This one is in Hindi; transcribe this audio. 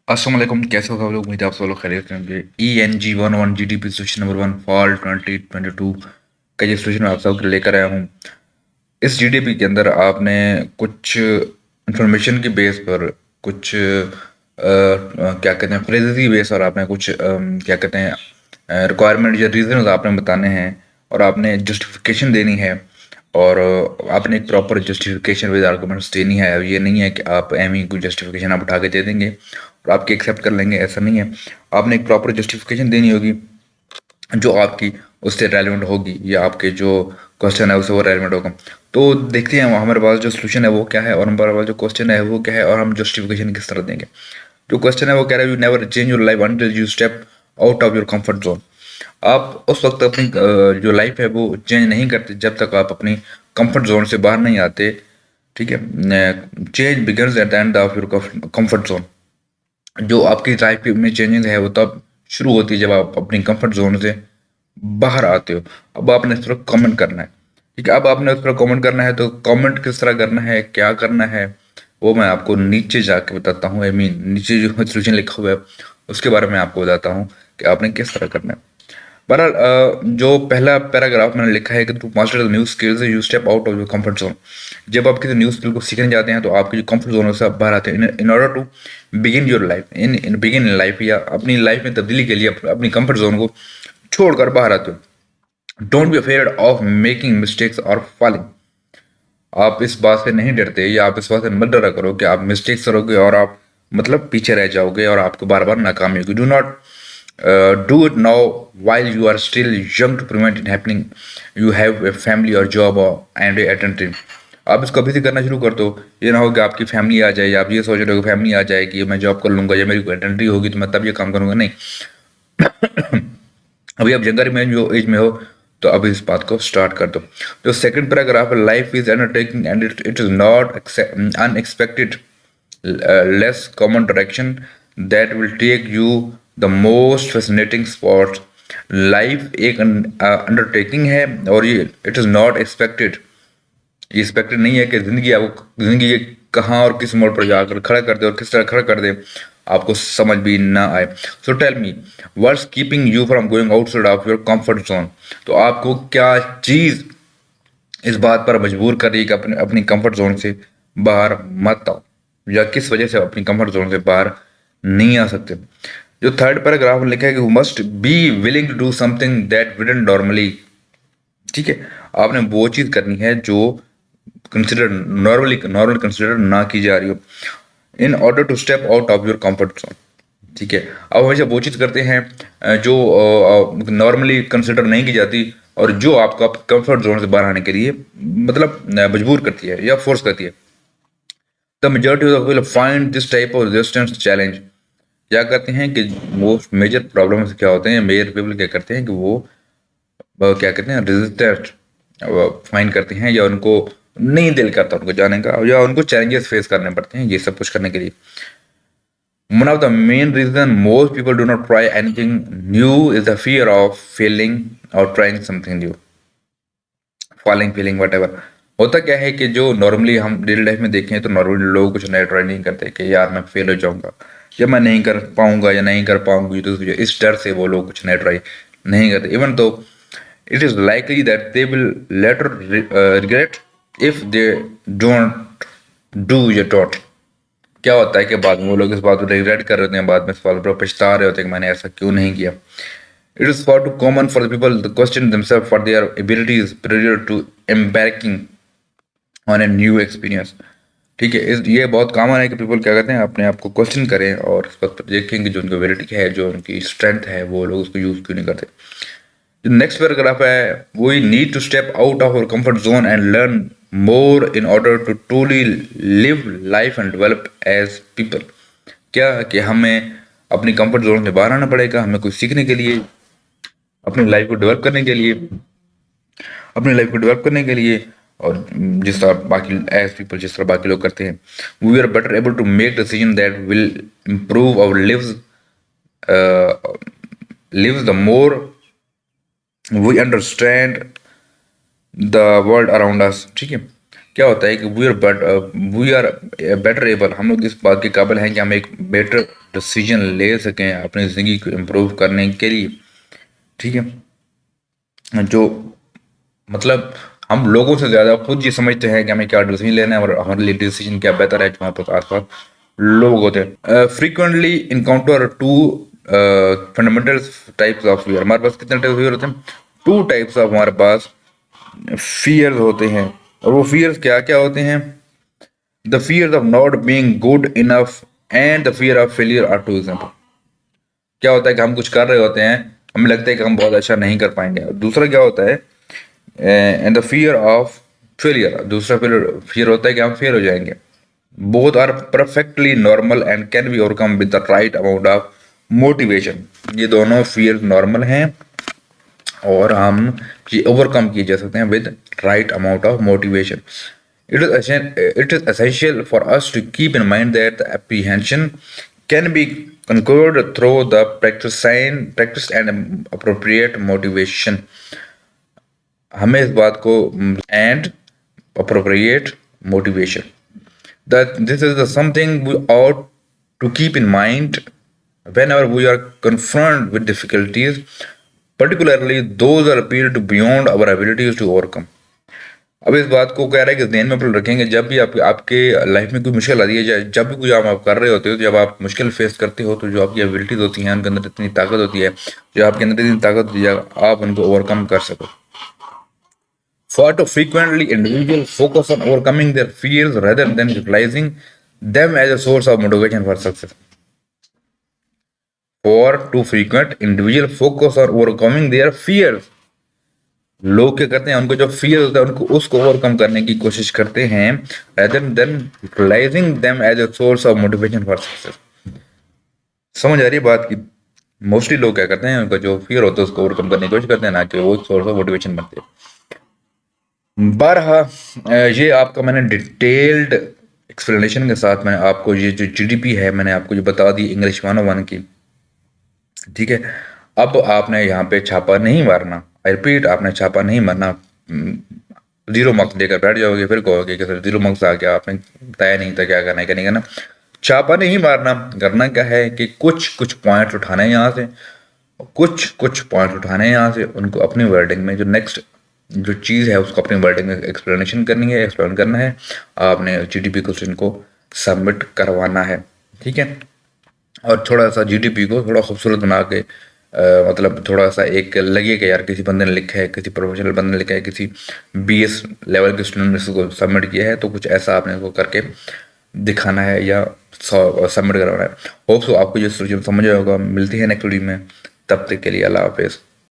अस्सलाम वालेकुम, कैसे हो सब लोग? उम्मीद है आप सब लोग खैरियत से होंगे। ENG 11 GDP solution number 1 fall 2022 का ये सोल्यूशन मैं आप सब के लिए लेकर आया हूँ। इस GDP के अंदर आपने कुछ इंफॉर्मेशन की बेस पर कुछ क्या कहते हैं फ्रेजेस की बेस और आपने कुछ क्या कहते हैं रिक्वायरमेंट या रीजन आपने बताने हैं और आपने जस्टिफिकेशन देनी है। और आपने एक प्रॉपर जस्टिफिकेशन विद आर्गूमेंट्स देनी है। अब ये नहीं है कि आप एम ही कोई जस्टिफिकेशन आप उठा के दे देंगे और आपकी एक्सेप्ट कर लेंगे, ऐसा नहीं है। आपने एक प्रॉपर जस्टिफिकेशन देनी होगी जो आपकी उससे रेलेवेंट होगी या आपके जो क्वेश्चन है उससे वो रेलेवेंट होगा। तो देखते हैं हमारे पास जो सोल्यूशन है वो क्या है और हमारे पास जो क्वेश्चन है वो क्या है और हम जस्टिफिकेशन किस तरह देंगे। जो क्वेश्चन है वो कह रहा है you never change your life until you step out of your comfort zone. आप उस वक्त अपनी जो लाइफ है वो चेंज नहीं करते जब तक आप अपनी कंफर्ट जोन से बाहर नहीं आते। ठीक है, change begins at the end of your comfort zone. जो आपकी लाइफ में चेंजेस है वो तब शुरू होती है जब आप अपनी कंफर्ट जोन से बाहर आते हो। अब आपने इस पर कमेंट करना है। ठीक है, अब आपने उस पर कमेंट करना है तो कमेंट किस तरह करना है, क्या करना है, वो मैं आपको नीचे जाके बताता हूँ। आई मीन नीचे जो सोल्यूशन लिखा हुआ है उसके बारे में आपको बताता हूँ कि आपने किस तरह करना है। बहरहाल जो पहला पैराग्राफ मैंने लिखा है कि to master the new skills you step out of your comfort zone. जब आप किसी न्यू स्किल को सीखने जाते हैं तो आपकी जो कंफर्ट जोन से आप बाहर आते हैं in order to begin your life in begin in life, या अपनी लाइफ में तब्दीली के लिए अपनी कंफर्ट जोन को छोड़कर बाहर आते हो। Don't be afraid of making mistakes और फॉलिंग। आप इस बात से नहीं डरते या आप इस बात से मत डरा करो कि आप मिस्टेक्स करोगे और आप मतलब पीछे रह जाओगे और आपको बार बार नाकामी होगी। Do not do it now while you are still young to prevent it happening. You have a family or job and a attendant. आप इसको अभी से करना शुरू कर दो। ये ना हो कि आपकी फैमिली आ जाए या आप ये सोच रहे हो कि फैमिली आ जाएगी मैं जॉब कर लूंगा या मेरी कोई अटेंडेंट होगी तो मैं तब ये काम करूंगा, नहीं। अभी आप यंगर में जो एज में हो तो अभी इस बात को स्टार्ट कर दो। जो सेकंड पैराग्राफ है, life is undertaking and it is not unexpected less common direction that will take you the most fascinating spot. Life एक अंडरटेकिंग है और ये इट इज़ नॉट एक्सपेक्टेड। ये एक्सपेक्टेड नहीं है कि जिंदगी ये कहाँ और किस मोड़ पर जाकर खड़ा कर दे और किस तरह खड़ा कर दे आपको समझ भी ना आए। So tell me what's keeping you from going outside of your comfort zone. तो आपको क्या चीज़ इस बात पर मजबूर कर रही है कि अपनी कंफर्ट जोन से बाहर मत आओ, या किस वजह से अपनी कंफर्ट जोन से बाहर नहीं आ सकते। जो थर्ड पैराग्राफ में लिखा है कि you must be willing to do something that wouldn't normally. ठीक है, आपने वो चीज़ करनी है जो कंसिडर नॉर्मल कंसिडर ना की जा रही हो in order to step out of your comfort zone. ठीक है, अब हमेशा वो चीज़ करते हैं जो नॉर्मली कंसिडर नहीं की जाती और जो आपको कंफर्ट जोन से बाहर आने के लिए मतलब मजबूर करती है या फोर्स करती है। The majority of will find this type of resistance challenge. क्या करते हैं कि वो मेजर प्रॉब्लम्स क्या होते हैं, मेजर पीपल क्या करते हैं कि वो क्या कहते हैं रेजिस्टेंस फाइंड करते हैं या उनको नहीं दिल करता उनको जाने का या उनको चैलेंजेस फेस करने पड़ते हैं ये सब कुछ करने के लिए। One of the main reason most people do not try anything new is the fear of failing or trying something new. Falling, failing, whatever. होता क्या है कि जो नॉर्मली हम डेली लाइफ में देखें तो नॉर्मली लोग कुछ नया ट्राई नहीं करते कि यार मैं फेल हो जाऊंगा या मैं नहीं कर पाऊंगा या नहीं कर पाऊंगी, तो इस डर से वो लोग कुछ नया ट्राई नहीं करते। इवन तो it is likely that they will later regret if they don't do your thought। क्या होता है कि बाद में वो लोग इस बात को रिग्रेट कर रहे होते हैं, बाद में इस बात पर पछता रहे होते हैं कि मैंने ऐसा क्यों नहीं किया। It is far too common for the people the question themselves for their abilities prior to embarking on a new experience. ठीक है, ये बहुत कॉमन है कि पीपल क्या कहते हैं अपने आप को क्वेश्चन करें और इस बात पर देखें कि जो उनकी एबिलिटी है जो उनकी स्ट्रेंथ है वो लोग उसको यूज़ क्यों नहीं करते। जो नेक्स्ट पैराग्राफ है, we need to step out of our comfort zone and learn more in order to truly live life and develop as people. क्या कि हमें अपनी कंफर्ट जोन से बाहर आना पड़ेगा, हमें कुछ सीखने के लिए, अपनी लाइफ को डेवलप करने के लिए, अपनी लाइफ को डेवलप करने के लिए और जिस तरह बाकी एज पीपल जिस तरह बाकी लोग करते हैं। We are better able to make decision that will improve our lives the more we understand the world around us. ठीक है, क्या होता है कि वी आर बेटर एबल, हम लोग इस बात के काबिल हैं कि हम एक बेटर डिसीजन ले सकें अपनी ज़िंदगी को इम्प्रूव करने के लिए। ठीक है, जो मतलब हम लोगों से ज़्यादा खुद ये समझते हैं कि हमें क्या डिसीजन लेना है और हमारे लिए डिसीजन क्या बेहतर है, जो हमारे पास आसपास लोग होते हैं। Frequently encounter two fundamental types of fear. हमारे पास कितने टाइप फियर होते हैं? टू टाइप्स ऑफ हमारे पास फियर्स होते हैं। और वो फियर्स क्या क्या होते हैं? The fear of not being good enough and the fear of failure are two example. क्या होता है कि हम कुछ कर रहे होते हैं, हमें लगता है कि हम बहुत अच्छा नहीं कर पाएंगे। और दूसरा क्या होता है? And the fear of failure. दूसरा फियर होता है कि हम फेल हो जाएंगे। Both are perfectly normal and can be overcome with the right amount of motivation. ये दोनों फियर नॉर्मल हैं और हम ये ओवरकम किए जा सकते हैं with right amount of motivation. It is essential for us to keep in mind that the apprehension can be conquered through the practice and appropriate motivation. हमें इस बात को and appropriate motivation, that this is the something we ought to keep in mind whenever we are confronted with difficulties, particularly those that appear to beyond our abilities to overcome. अब इस बात को कह रहा है कि ध्यान में अपन रखेंगे जब भी आपके लाइफ में कोई मुश्किल आती है, जब भी कोई काम आप कर रहे होते हो, जब आप मुश्किल फेस करते हो, तो जो आपकी एबिलिटीज होती हैं उनके अंदर इतनी ताकत होती है, जो आपके अंदर इतनी ताकत होती है, आप उनको ओवरकम कर सको। For to frequently individuals focus on overcoming their fears rather than utilizing them as a source of motivation for success. For to frequent individual focus on overcoming their fears. लोग क्या करते हैं, उनको जो फियर होता है उनको उसको ओवरकम करने की कोशिश करते हैं rather than utilizing them as a source of motivation for success. समझ आ रही है बात की? मोस्टली लोग क्या करते हैं, उनका जो फियर होता है उसको ओवरकम करने की कोशिश करते हैं, ना कि वो सोर्स ऑफ मोटिवेशन बनते हैं। बारह, ये आपका मैंने डिटेल्ड एक्सप्लेनेशन के साथ मैंने आपको ये जो जीडीपी है मैंने आपको ये बता दी इंग्लिश 101 की। ठीक है, अब आपने यहाँ पे छापा नहीं मारना। आई रिपीट, आपने छापा नहीं मारना। 0 मार्क्स देकर बैठ जाओगे, फिर कहोगे कि सर 0 मार्क्स आ गया, आपने बताया नहीं था क्या करना है क्या नहीं करना। छापा नहीं मारना। करना क्या है कि कुछ कुछ पॉइंट्स उठाने हैं यहाँ से, कुछ कुछ पॉइंट्स उठाने हैं यहाँ से, उनको अपनी वर्डिंग में जो नेक्स्ट जो चीज़ है उसको अपनी वर्डिंग में एक्सप्लेनेशन करनी है, एक्सप्लेन करना है। आपने जीडीपी क्वेश्चन को सबमिट करवाना है। ठीक है, और थोड़ा सा जीडीपी को थोड़ा खूबसूरत बना के मतलब थोड़ा सा एक लगे कि यार किसी बंदे ने लिखा है, किसी प्रोफेशनल बंदे ने लिखा है, किसी बीएस लेवल के स्टूडेंट ने इसको सबमिट किया है, तो कुछ ऐसा आपने इसको करके दिखाना है या सबमिट करवाना है। होप सो आपको ये समझ आएगा। मिलती है नेक्स्ट वीडियो में, तब तक के लिए अल्लाह हाफिज़।